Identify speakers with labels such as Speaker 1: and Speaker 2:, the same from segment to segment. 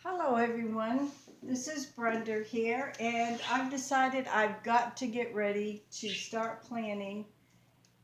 Speaker 1: Hello everyone, this is Brenda here, and I've decided I've got to get ready to start planting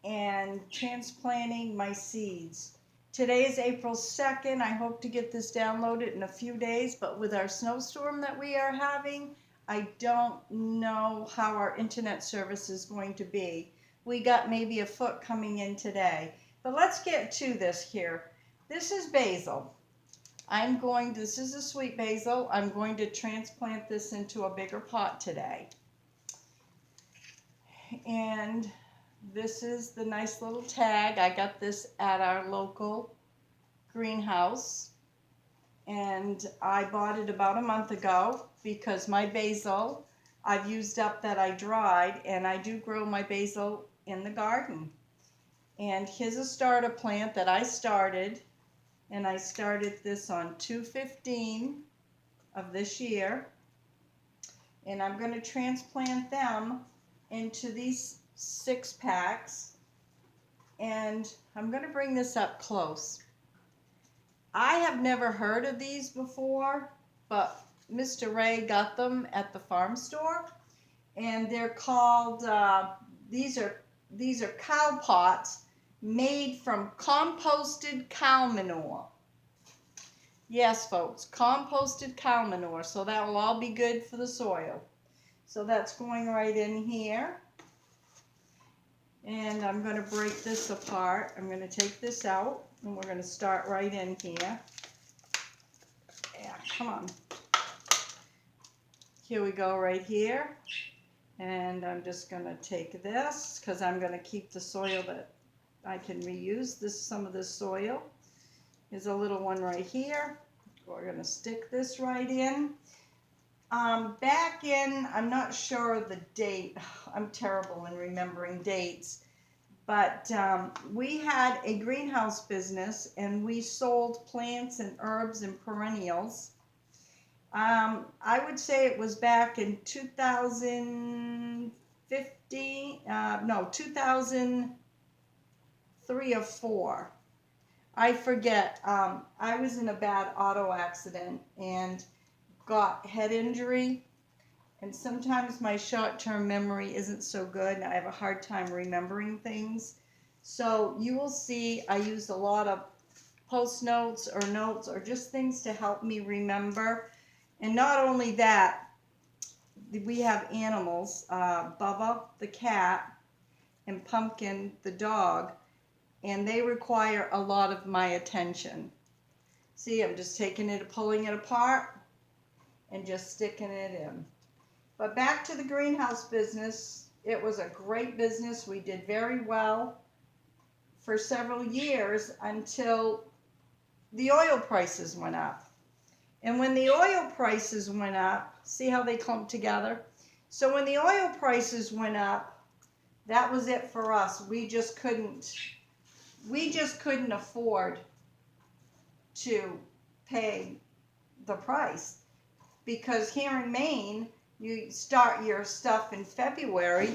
Speaker 1: and transplanting my seeds. Today is April 2nd. I hope to get this downloaded in a few days, but with our snowstorm that we are having, I don't know how our internet service is going to be. We got maybe a foot coming in today. But let's get to this here. This is basil. This is a sweet basil. I'm going to transplant this into a bigger pot today. And this is the nice little tag. I got this at our local greenhouse. And I bought it about a month ago because my basil, I've used up that I dried, and I do grow my basil in the garden. And here's a starter plant that I started. And I started this on 2/15 of this year. And I'm going to transplant them into these 6-packs. And I'm going to bring this up close. I have never heard of these before, but Mr. Ray got them at the farm store. And they're called, these are cow pots made from composted cow manure. Yes, folks, composted cow manure, so that will all be good for the soil. So that's going right in here. And I'm going to break this apart. I'm going to take this out, and we're going to start right in here. Yeah, come on. Here we go right here. And I'm just going to take this, because I'm going to keep the soil that I can reuse. Some of this soil. There's a little one right here. We're going to stick this right in. Back in, I'm not sure of the date. I'm terrible in remembering dates. But we had a greenhouse business, and we sold plants and herbs and perennials. I would say it was back in 2015, 2003 or 4. I forget. I was in a bad auto accident and got head injury, and sometimes my short-term memory isn't so good. I have a hard time remembering things. So you will see I used a lot of post notes or just things to help me remember. And not only that, we have animals, Bubba the cat and Pumpkin the dog, and they require a lot of my attention. See, I'm just pulling it apart and just sticking it in. But back to the greenhouse business. It was a great business. We did very well for several years until the oil prices went up. And when the oil prices went up, see how they clump together? So when the oil prices went up, that was it for us. We just couldn't afford to pay the price, because here in Maine, you start your stuff in February,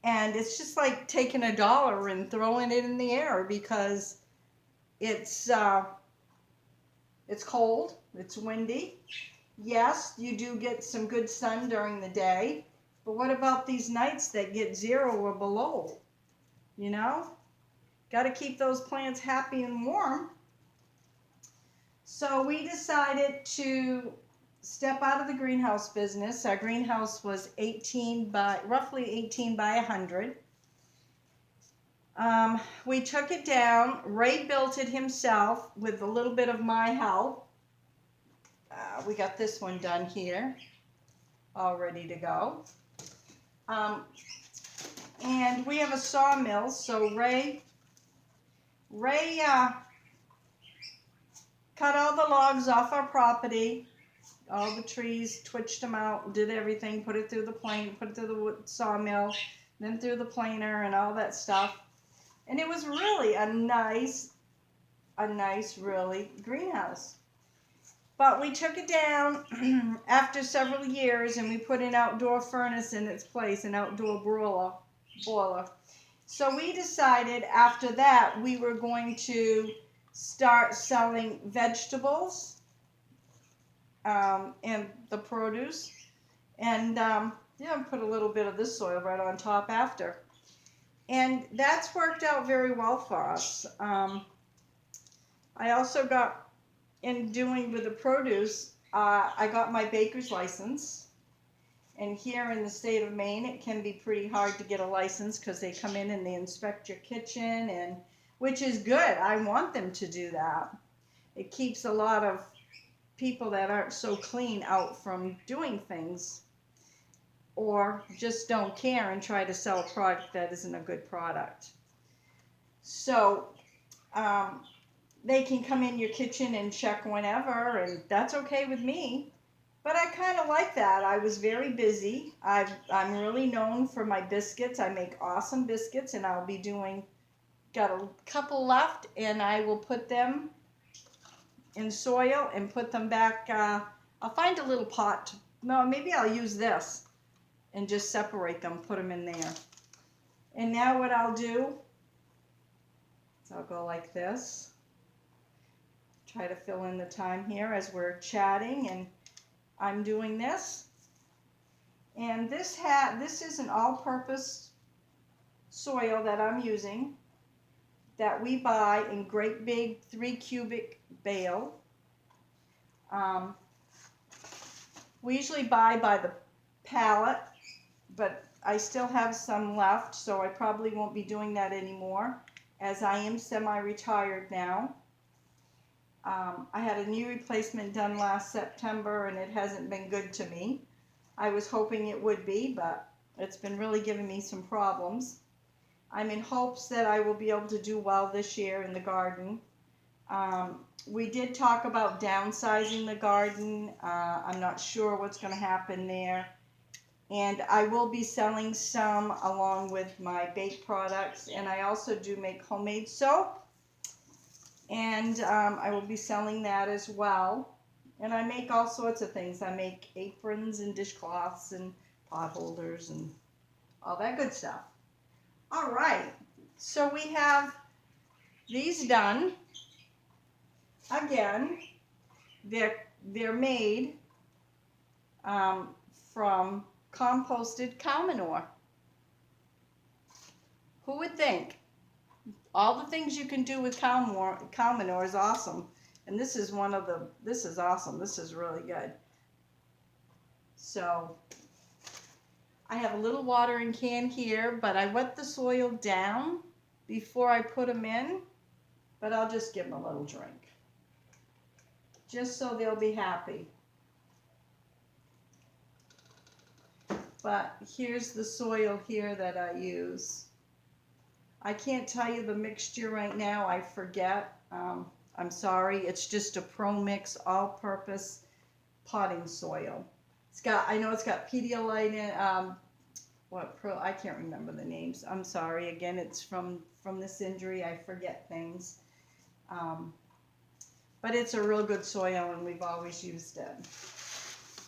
Speaker 1: and it's just like taking $1 and throwing it in the air, because it's cold, it's windy. Yes, you do get some good sun during the day, but what about these nights that get 0 or below? You know? Got to keep those plants happy and warm. So we decided to step out of the greenhouse business. Our greenhouse was roughly 18 by 100. We took it down. Ray built it himself with a little bit of my help. We got this one done here, all ready to go. And we have a sawmill, so Ray cut all the logs off our property, all the trees, twitched them out, did everything, put it through the plane, put it through the wood sawmill, then through the planer and all that stuff. And it was really a nice really greenhouse. But we took it down after several years, and we put an outdoor furnace in its place, an outdoor boiler. So we decided after that we were going to start selling vegetables and the produce. And yeah, put a little bit of this soil right on top after. And that's worked out very well for us. I also got, in doing with the produce, I got my baker's license. And here in the state of Maine, it can be pretty hard to get a license because they come in and they inspect your kitchen, and which is good. I want them to do that. It keeps a lot of people that aren't so clean out from doing things, or just don't care and try to sell a product that isn't a good product. So they can come in your kitchen and check whenever, and that's okay with me. But I kind of like that. I was very busy. I'm really known for my biscuits. I make awesome biscuits, and I'll be got a couple left, and I will put them in soil and put them back. I'll find a little pot. No, maybe I'll use this and just separate them, put them in there. And now what I'll do is I'll go like this. Try to fill in the time here as we're chatting, and I'm doing this. And this is an all-purpose soil that I'm using that we buy in great big 3 cubic bale. We usually buy by the pallet, but I still have some left, so I probably won't be doing that anymore, as I am semi-retired now. I had a knee replacement done last September, and it hasn't been good to me. I was hoping it would be, but it's been really giving me some problems. I'm in hopes that I will be able to do well this year in the garden. We did talk about downsizing the garden. I'm not sure what's going to happen there. And I will be selling some along with my baked products. And I also do make homemade soap. And I will be selling that as well. And I make all sorts of things. I make aprons and dishcloths and pot holders and all that good stuff. All right, so we have these done. Again, they're made from composted cow manure. Who would think? All the things you can do with cow manure is awesome. And this is this is awesome. This is really good. So I have a little watering can here, but I wet the soil down before I put them in, but I'll just give them a little drink, just so they'll be happy. But here's the soil here that I use. I can't tell you the mixture right now, I forget. I'm sorry, it's just a Pro Mix all-purpose potting soil. I know it's got Pedialyte in, I can't remember the names. I'm sorry. Again, it's from this injury. I forget things. But it's a real good soil, and we've always used it.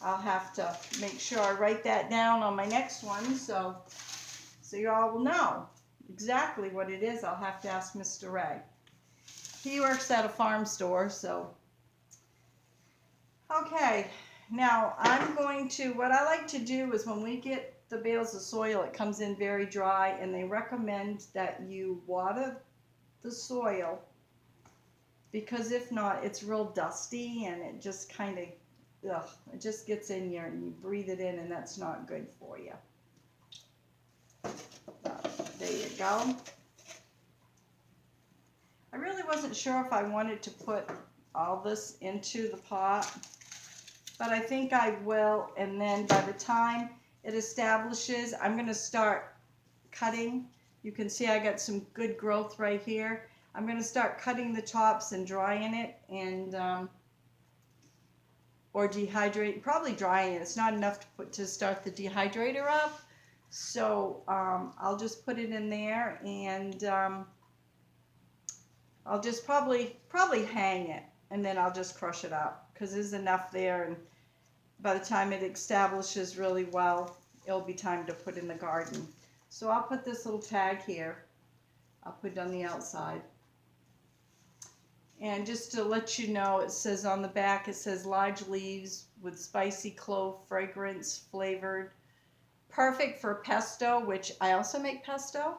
Speaker 1: I'll have to make sure I write that down on my next one, so you all will know exactly what it is. I'll have to ask Mr. Ray. He works at a farm store, so. Okay. Now, what I like to do is when we get the bales of soil, it comes in very dry, and they recommend that you water the soil, because if not, it's real dusty, and it just kind of, it just gets in you, and you breathe it in, and that's not good for you. There you go. I really wasn't sure if I wanted to put all this into the pot, but I think I will, and then by the time it establishes, I'm going to start cutting. You can see I got some good growth right here. I'm going to start cutting the tops and drying it, and or dehydrate, probably drying it. It's not enough to start the dehydrator up, so I'll just put it in there, and I'll just probably hang it, and then I'll just crush it up, because there's enough there, and by the time it establishes really well, it'll be time to put in the garden. So I'll put this little tag here. I'll put it on the outside. And just to let you know, it says on the back, it says large leaves with spicy clove fragrance flavored. Perfect for pesto, which I also make pesto.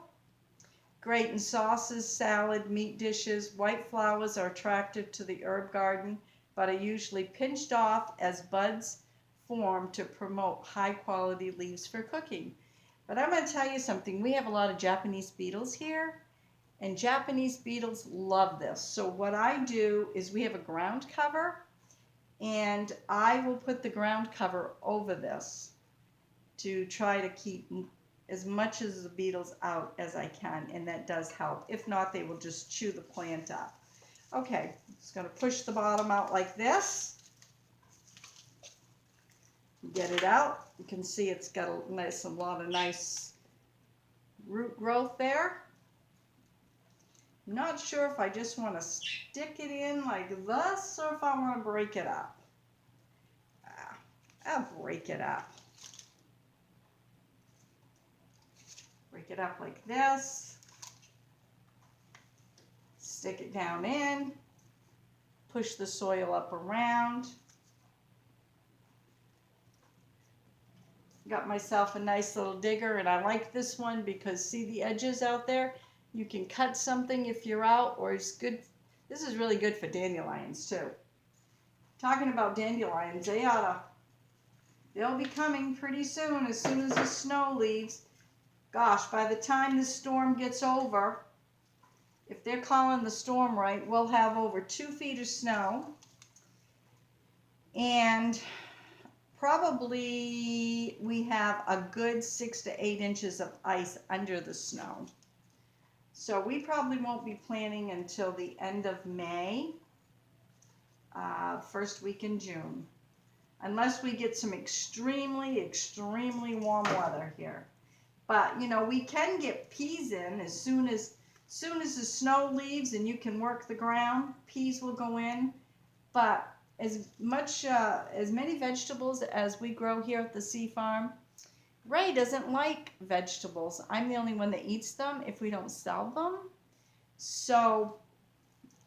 Speaker 1: Great in sauces, salad, meat dishes. White flowers are attractive to the herb garden, but are usually pinched off as buds form to promote high quality leaves for cooking. But I'm going to tell you something. We have a lot of Japanese beetles here, and Japanese beetles love this. So what I do is we have a ground cover, and I will put the ground cover over this to try to keep as much as the beetles out as I can, and that does help. If not, they will just chew the plant up. Okay, just going to push the bottom out like this. Get it out. You can see it's got a lot of nice root growth there. I'm not sure if I just want to stick it in like this or if I want to break it up. I'll break it up. Break it up like this. Stick it down in. Push the soil up around. Got myself a nice little digger, and I like this one because see the edges out there? You can cut something if you're out, or it's good. This is really good for dandelions too. Talking about dandelions, they'll be coming pretty soon as the snow leaves. Gosh, by the time the storm gets over, if they're calling the storm right, we'll have over 2 feet of snow. And probably we have a good 6 to 8 inches of ice under the snow. So we probably won't be planting until the end of May, first week in June, unless we get some extremely, extremely warm weather here. But you know, we can get peas in as soon as the snow leaves and you can work the ground. Peas will go in, but as many vegetables as we grow here at the Sea Farm, Ray doesn't like vegetables. I'm the only one that eats them if we don't sell them. So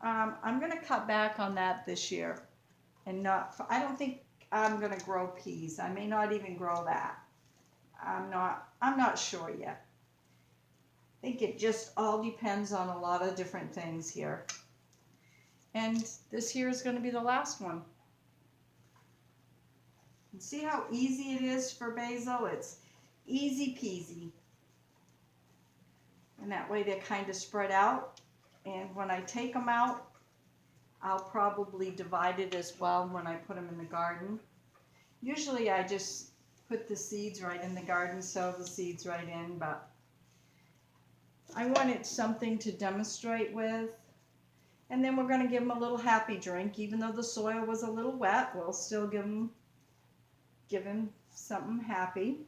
Speaker 1: I'm going to cut back on that this year, and I don't think I'm going to grow peas. I may not even grow that. I'm not sure yet. I think it just all depends on a lot of different things here. And this year is going to be the last one. And see how easy it is for basil? It's easy peasy. And that way they're kind of spread out. And when I take them out, I'll probably divide it as well when I put them in the garden. Usually I just put the seeds right in the garden, sow the seeds right in, but I wanted something to demonstrate with. And then we're going to give them a little happy drink. Even though the soil was a little wet, we'll still give them something happy.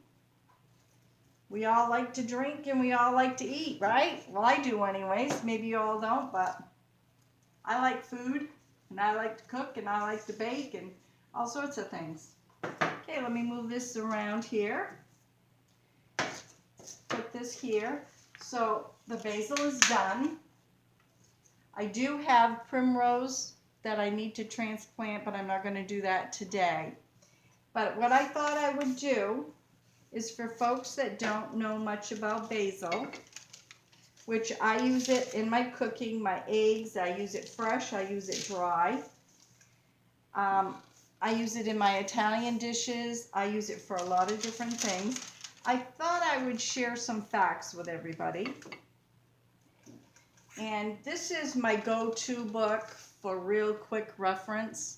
Speaker 1: We all like to drink and we all like to eat, right? Well, I do anyways. Maybe you all don't, but I like food, and I like to cook, and I like to bake, and all sorts of things. Okay, let me move this around here. Put this here. So the basil is done. I do have primrose that I need to transplant, but I'm not going to do that today. But what I thought I would do is for folks that don't know much about basil, which I use it in my cooking, my eggs, I use it fresh, I use it dry. I use it in my Italian dishes. I use it for a lot of different things. I thought I would share some facts with everybody. And this is my go-to book for real quick reference.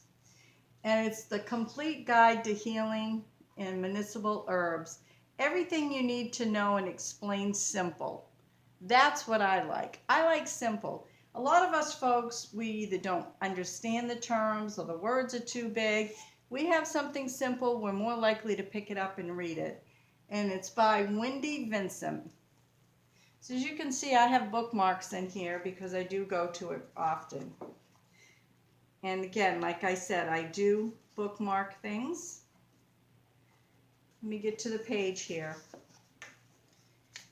Speaker 1: And it's the Complete Guide to Healing in Medicinal Herbs. Everything you need to know and explain simple. That's what I like. I like simple. A lot of us folks, we either don't understand the terms or the words are too big. We have something simple, we're more likely to pick it up and read it. And it's by Wendy Vincent. So as you can see, I have bookmarks in here because I do go to it often. And again, like I said, I do bookmark things. Let me get to the page here.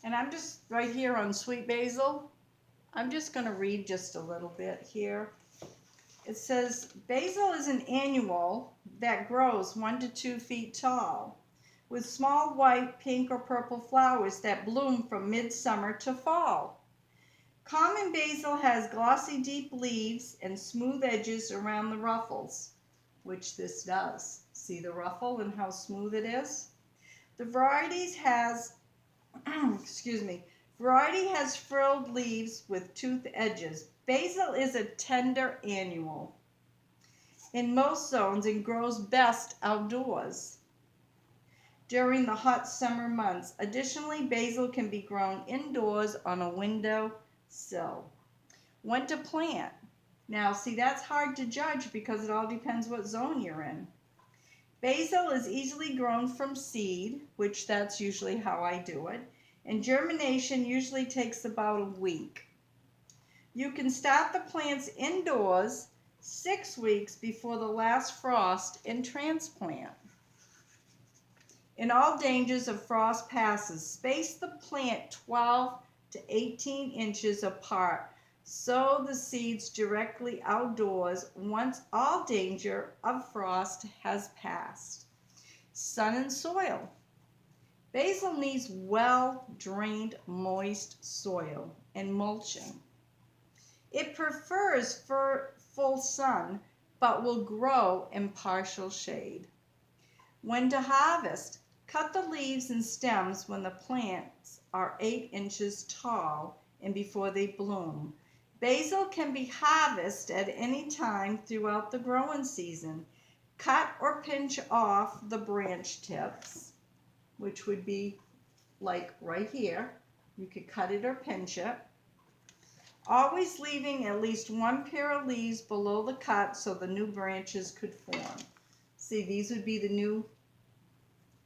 Speaker 1: And I'm just right here on sweet basil. I'm just going to read just a little bit here. It says basil is an annual that grows 1 to 2 feet tall, with small white, pink, or purple flowers that bloom from midsummer to fall. Common basil has glossy, deep leaves and smooth edges around the ruffles, which this does. See the ruffle and how smooth it is? The varieties has, excuse me, variety has frilled leaves with toothed edges. Basil is a tender annual in most zones and grows best outdoors during the hot summer months. Additionally, basil can be grown indoors on a window sill. When to plant? Now, see, that's hard to judge because it all depends what zone you're in. Basil is easily grown from seed, which that's usually how I do it, and germination usually takes about a week. You can start the plants indoors 6 weeks before the last frost and transplant. In all dangers of frost passes, space the plant 12 to 18 inches apart. Sow the seeds directly outdoors once all danger of frost has passed. Sun and soil. Basil needs well-drained, moist soil and mulching. It prefers full sun, but will grow in partial shade. When to harvest? Cut the leaves and stems when the plants are 8 inches tall and before they bloom. Basil can be harvested at any time throughout the growing season. Cut or pinch off the branch tips, which would be like right here. You could cut it or pinch it. Always leaving at least one pair of leaves below the cut so the new branches could form. See, these would be the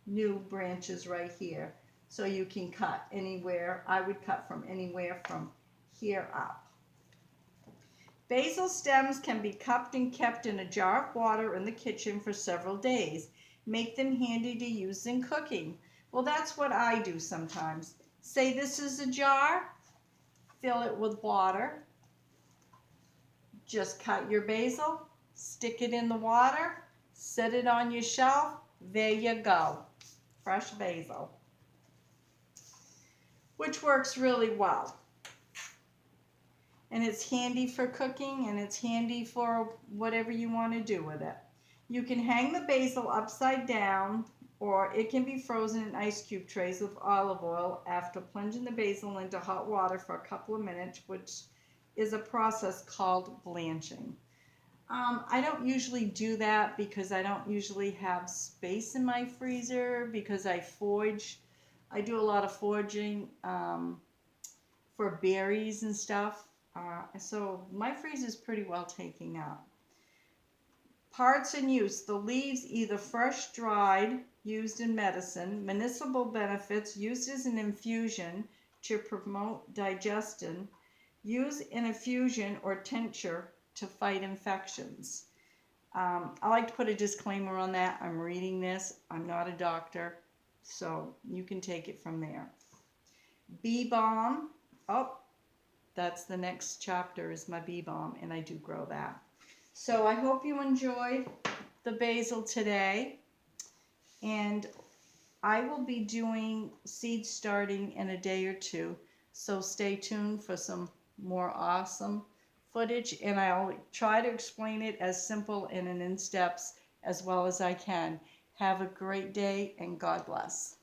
Speaker 1: new branches right here. So you can cut anywhere. I would cut from anywhere from here up. Basil stems can be cupped and kept in a jar of water in the kitchen for several days. Make them handy to use in cooking. Well, that's what I do sometimes. Say this is a jar, fill it with water. Just cut your basil, stick it in the water, set it on your shelf. There you go. Fresh basil, which works really well. And it's handy for cooking and it's handy for whatever you want to do with it. You can hang the basil upside down, or it can be frozen in ice cube trays with olive oil after plunging the basil into hot water for a couple of minutes, which is a process called blanching. I don't usually do that because I don't usually have space in my freezer because I forage. I do a lot of foraging for berries and stuff. So my freezer is pretty well taken up. Parts and use. The leaves either fresh dried, used in medicine. Medicinal benefits, used as an infusion to promote digestion. Use in infusion or tincture to fight infections. I like to put a disclaimer on that. I'm reading this. I'm not a doctor, so you can take it from there. Bee balm. Oh, that's the next chapter is my bee balm, and I do grow that. So I hope you enjoyed the basil today, and I will be doing seed starting in a day or two, so stay tuned for some more awesome footage, and I'll try to explain it as simple and in steps as well as I can. Have a great day, and God bless.